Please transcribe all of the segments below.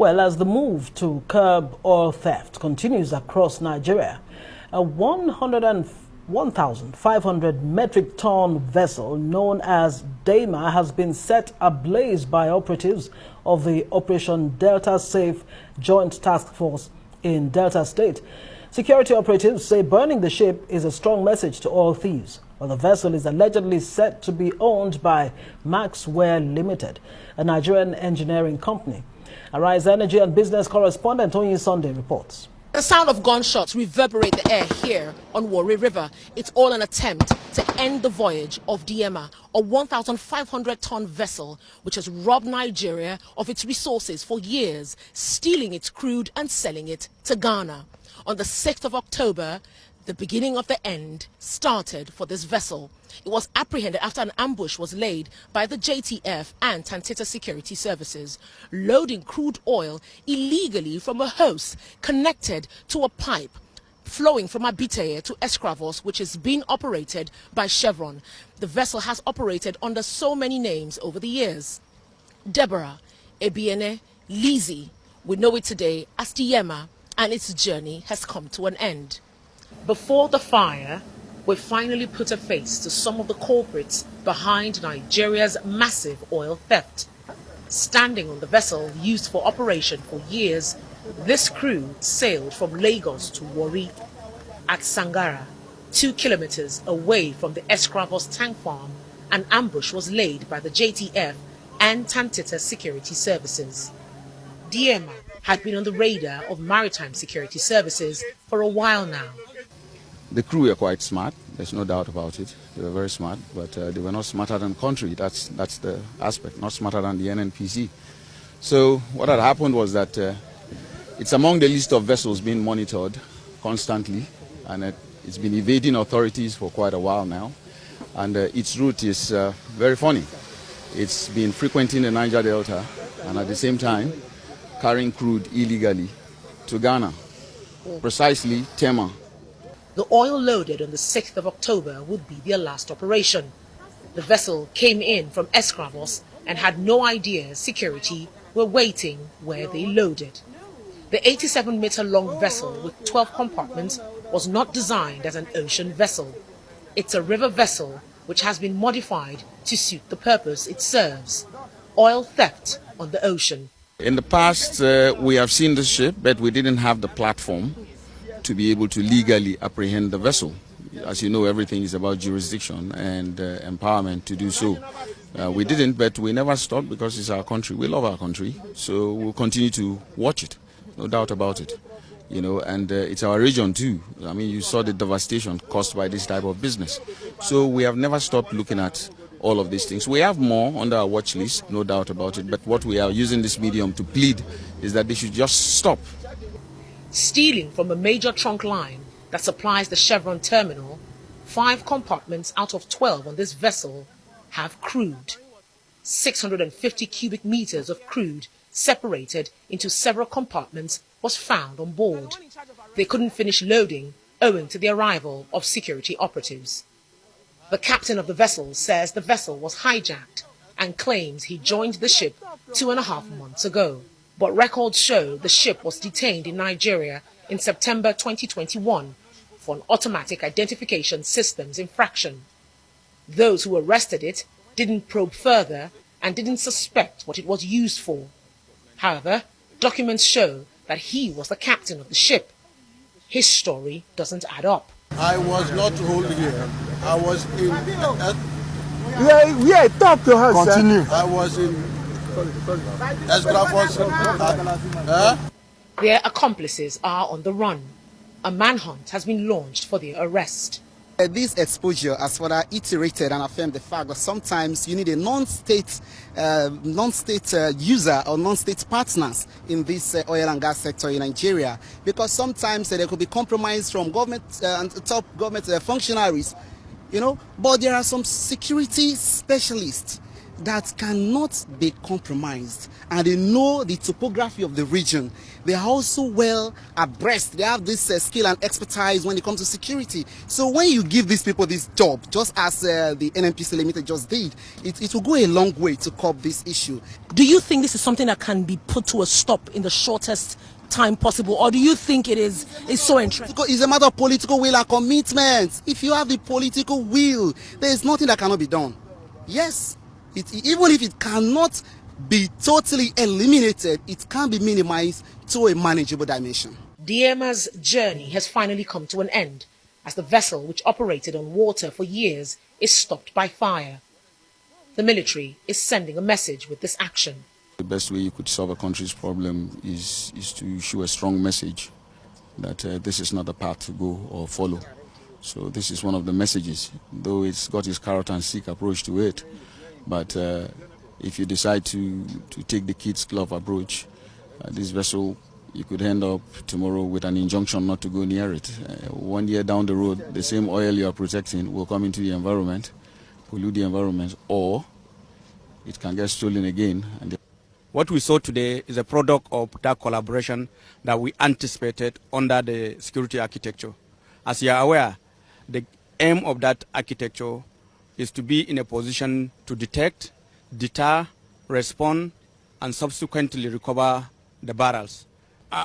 Well, as the move to curb oil theft continues across Nigeria, a 1,500 metric ton vessel known as Dama has been set ablaze by operatives of the Operation Delta Safe Joint Task Force in Delta State. Security operatives say burning the ship is a strong message to oil thieves. Well, the vessel is allegedly said to be owned by Maxwell Limited, a Nigerian engineering company. Arise Energy and Business correspondent Onyi Sunday reports. The sound of gunshots reverberate the air here on Warri River. It's all an attempt to end the voyage of Diema, a 1,500-ton vessel which has robbed Nigeria of its resources for years, stealing its crude and selling it to Ghana. On the 6th of October, the beginning of the end started for this vessel. It was apprehended after an ambush was laid by the JTF and Tantita Security Services, loading crude oil illegally from a hose connected to a pipe flowing from Abiteye to Escravos, which is being operated by Chevron. The vessel has operated under so many names over the years. Deborah, Ebiene, Lizzie. We know it today as Diema, and its journey has come to an end. Before the fire, we finally put a face to some of the culprits behind Nigeria's massive oil theft. Standing on the vessel used for operation for years, this crew sailed from Lagos to Warri. At Sangara, 2 kilometers away from the Escravos tank farm, an ambush was laid by the JTF and Tantita Security Services. Diema had been on the radar of Maritime Security Services for a while now. The crew were quite smart, there's no doubt about it. They were very smart, but they were not smarter than country. That's the aspect, not smarter than the NNPC. So what had happened was that it's among the list of vessels being monitored constantly, and it's been evading authorities for quite a while now. And its route is very funny. It's been frequenting the Niger Delta and at the same time carrying crude illegally to Ghana, precisely Tema. The oil loaded on the 6th of October would be their last operation. The vessel came in from Escravos and had no idea security were waiting where they loaded. The 87-meter-long vessel with 12 compartments was not designed as an ocean vessel. It's a river vessel which has been modified to suit the purpose it serves: oil theft on the ocean. In the past, we have seen the ship, but we didn't have the platform to be able to legally apprehend the vessel. As you know, everything is about jurisdiction and empowerment to do so. We didn't, but we never stopped because it's our country. We love our country, so we'll continue to watch it, no doubt about it. You know, and it's our region too. I mean, you saw the devastation caused by this type of business. So we have never stopped looking at all of these things. We have more under our watch list, no doubt about it, but what we are using this medium to plead is that they should just stop. Stealing from a major trunk line that supplies the Chevron terminal, 5 compartments out of 12 on this vessel have crude. 650 cubic meters of crude separated into several compartments was found on board. They couldn't finish loading owing to the arrival of security operatives. The captain of the vessel says the vessel was hijacked and claims he joined the ship 2.5 months ago. But records show the ship was detained in Nigeria in September 2021 for an automatic identification systems infraction. Those who arrested it didn't probe further and didn't suspect what it was used for. However, documents show that he was the captain of the ship. His story doesn't add up. I was not holding here. I was in... talk to her, Continue. Sir. I was in... Their accomplices are on the run. A manhunt has been launched for their arrest. This exposure has further iterated and affirmed the fact that sometimes you need a non-state user or non-state partners in this oil and gas sector in Nigeria, because sometimes there could be compromise from government and top government functionaries, you know, but there are some security specialists that cannot be compromised, and they know the topography of the region. they are also well abreast. They have this skill and expertise when it comes to security. So when you give these people this job, just as the NNPC Limited just did, it will go a long way to curb this issue. Do you think this is something that can be put to a stop in the shortest time possible, or do you think it is so entrenched? It's a matter of political will and commitment. If you have the political will, there is nothing that cannot be done. Yes, even if it cannot be totally eliminated, it can be minimized to a manageable dimension. DMA's journey has finally come to an end, as the vessel, which operated on water for years, is stopped by fire. The military is sending a message with this action. The best way you could solve a country's problem is to issue a strong message that this is not the path to go or follow. So this is one of the messages, though it's got its carrot and stick approach to it. But if you decide to take the kid's glove approach, this vessel, you could end up tomorrow with an injunction not to go near it. 1 year down the road, the same oil you are protecting will come into the environment, pollute the environment, or it can get stolen again. What we saw today is a product of that collaboration that we anticipated under the security architecture. As you are aware, the aim of that architecture is to be in a position to detect, deter, respond, and subsequently recover the barrels.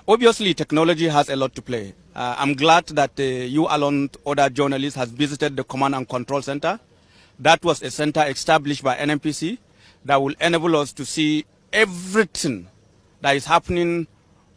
Obviously, technology has a lot to play. I'm glad that you, along other journalists, has visited the Command and Control Center. That was a center established by NNPC that will enable us to see everything that is happening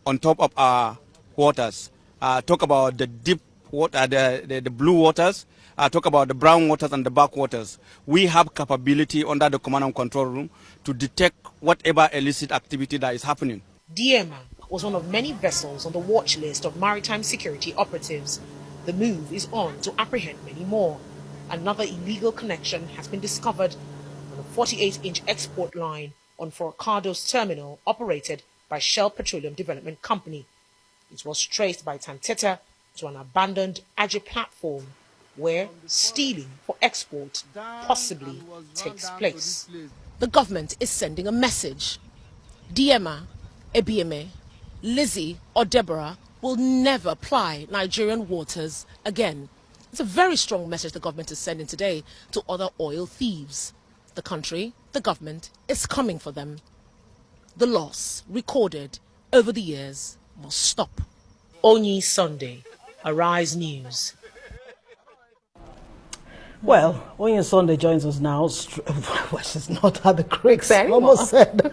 on top of our waters. Talk about the deep water, the blue waters. Talk about the brown waters and the black waters. We have capability under the command and control room to detect whatever illicit activity that is happening. DMA was one of many vessels on the watch list of maritime security operatives. The move is on to apprehend many more. Another illegal connection has been discovered on a 48-inch export line on Forcados Terminal operated by Shell Petroleum Development Company. It was traced by Tanteta to an abandoned Aji platform where stealing for export possibly takes place. The government is sending a message. Diema, Ebieme, Lizzie or Deborah will never ply Nigerian waters again. It's a very strong message the government is sending today to other oil thieves. The country, the government, is coming for them. The loss recorded over the years must stop. Onyi Sunday, Arise News. Well, Onye Sunday joins us now. Well, she's not at the creeks. Anymore. Almost said.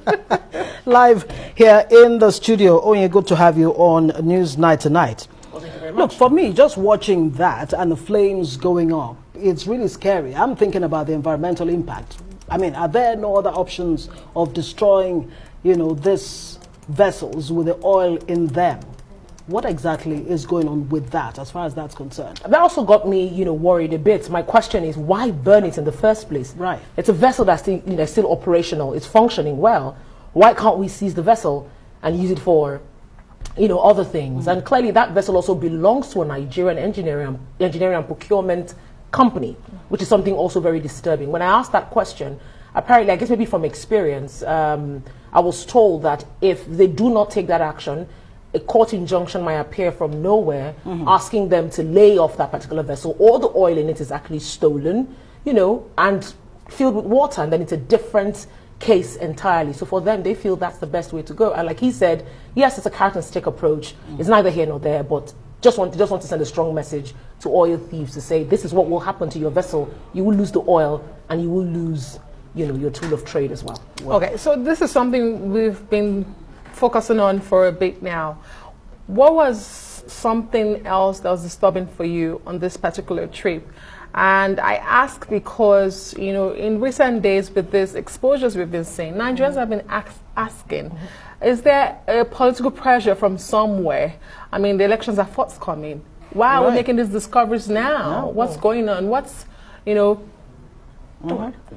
Live here in the studio. Onye, good to have you on News Night tonight. Well, thank you very much. Look, for me, just watching that and the flames going up, it's really scary. I'm thinking about the environmental impact. I mean, are there no other options of destroying, these vessels with the oil in them? What exactly is going on with that, as far as that's concerned? That also got me, worried a bit. My question is, why burn it in the first place? Right. It's a vessel that's still, still operational. It's functioning well. Why can't we seize the vessel and use it for, other things? Mm-hmm. And clearly, that vessel also belongs to a Nigerian engineering and procurement company, which is something also very disturbing. When I asked that question, apparently, I guess maybe from experience, I was told that if they do not take that action, a court injunction might appear from nowhere, asking them to lay off that particular vessel. All the oil in it is actually stolen, and filled with water, and then it's a different case entirely. So for them, they feel that's the best way to go. And like he said, yes, it's a carrot and stick approach. It's neither here nor there, but just want to send a strong message to oil thieves to say, this is what will happen to your vessel. You will lose the oil, and you will lose, your tool of trade as well. Okay, so this is something we've been focusing on for a bit now. What was something else that was disturbing for you on this particular trip? And I ask because, in recent days with these exposures we've been seeing, Nigerians have been asking, is there a political pressure from somewhere? I mean, the elections are forthcoming. Why are we making these discoveries now? What's going on? What's,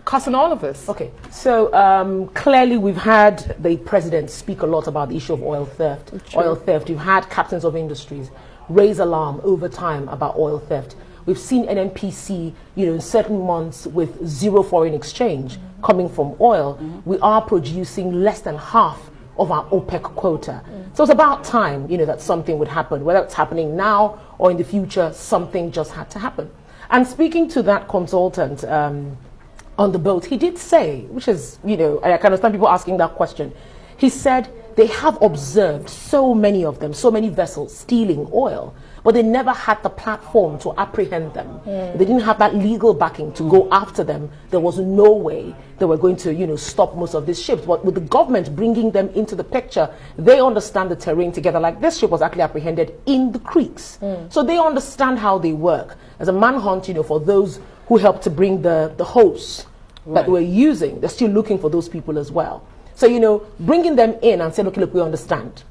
causing all of this? Okay, so clearly we've had the president speak a lot about the issue of oil theft. True. Oil theft. You've had captains of industries raise alarm over time about oil theft. We've seen NNPC, in certain months with zero foreign exchange coming from oil. We are producing less than half of our OPEC quota. So it's about time, that something would happen. Whether it's happening now or in the future, something just had to happen. And speaking to that consultant on the boat, he did say, which is, I can understand people asking that question. He said they have observed so many of them, so many vessels stealing oil, but they never had the platform to apprehend them. They didn't have that legal backing to go after them. There was no way they were going to, stop most of these ships. But with the government bringing them into the picture, they understand the terrain together. Like this ship was actually apprehended in the creeks. So they understand how they work. As a manhunt, for those who helped to bring the hose that we're using, they're still looking for those people as well. So, bringing them in and saying, okay, look, we understand.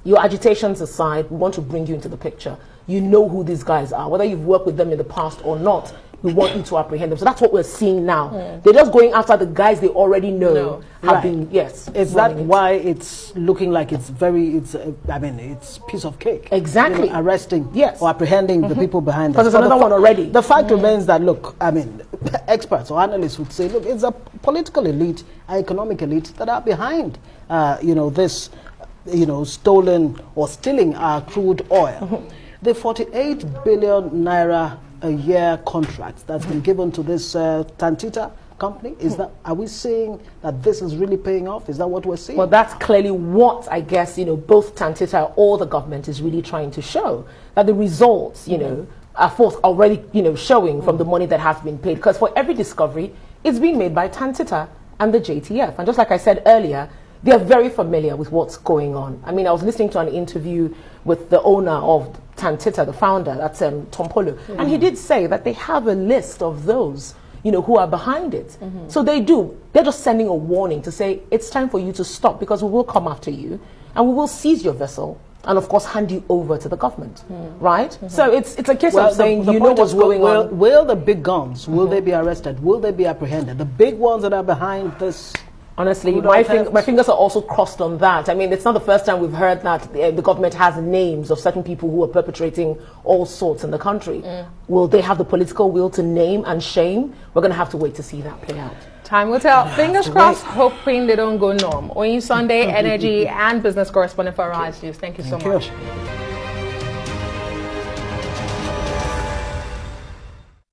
Your agitations aside, we want to bring you into the picture. You know who these guys are. Whether you've worked with them in the past or not, we want you to apprehend them. So that's what we're seeing now. They're just going after the guys they already know have been, yes. Is that why it's looking like it's it's piece of cake? Exactly. Arresting or apprehending the people behind that. Because there's another one already. The fact remains that, look, experts or analysts would say, look, it's a political elite, economic elite that are behind, this, stolen or stealing our crude oil. The 48 billion naira a year contract that's been given to this Tantita company, are we seeing that this is really paying off? Is that what we're seeing? Well, that's clearly what I guess, both Tantita or the government is really trying to show, that the results, are forth already, showing from the money that has been paid. Because for every discovery, it's being made by Tantita and the JTF. And just like I said earlier, they are very familiar with what's going on. I was listening to an interview with the owner of Tantita, the founder, that's Tom Polo, and he did say that they have a list of those, who are behind it. So they do. They're just sending a warning to say, it's time for you to stop because we will come after you and we will seize your vessel and, of course, hand you over to the government, right? So it's a case of saying, the what's going on. Will the big guns, will they be arrested? Will they be apprehended? The big ones that are behind this... Honestly, my fingers are also crossed on that. It's not the first time we've heard that the government has names of certain people who are perpetrating all sorts in the country. Will they have the political will to name and shame? We're going to have to wait to see that play out. Time will tell. Fingers crossed, hoping they don't go norm. Oyin Sunday, energy and business correspondent for Rise News. Thank you so much.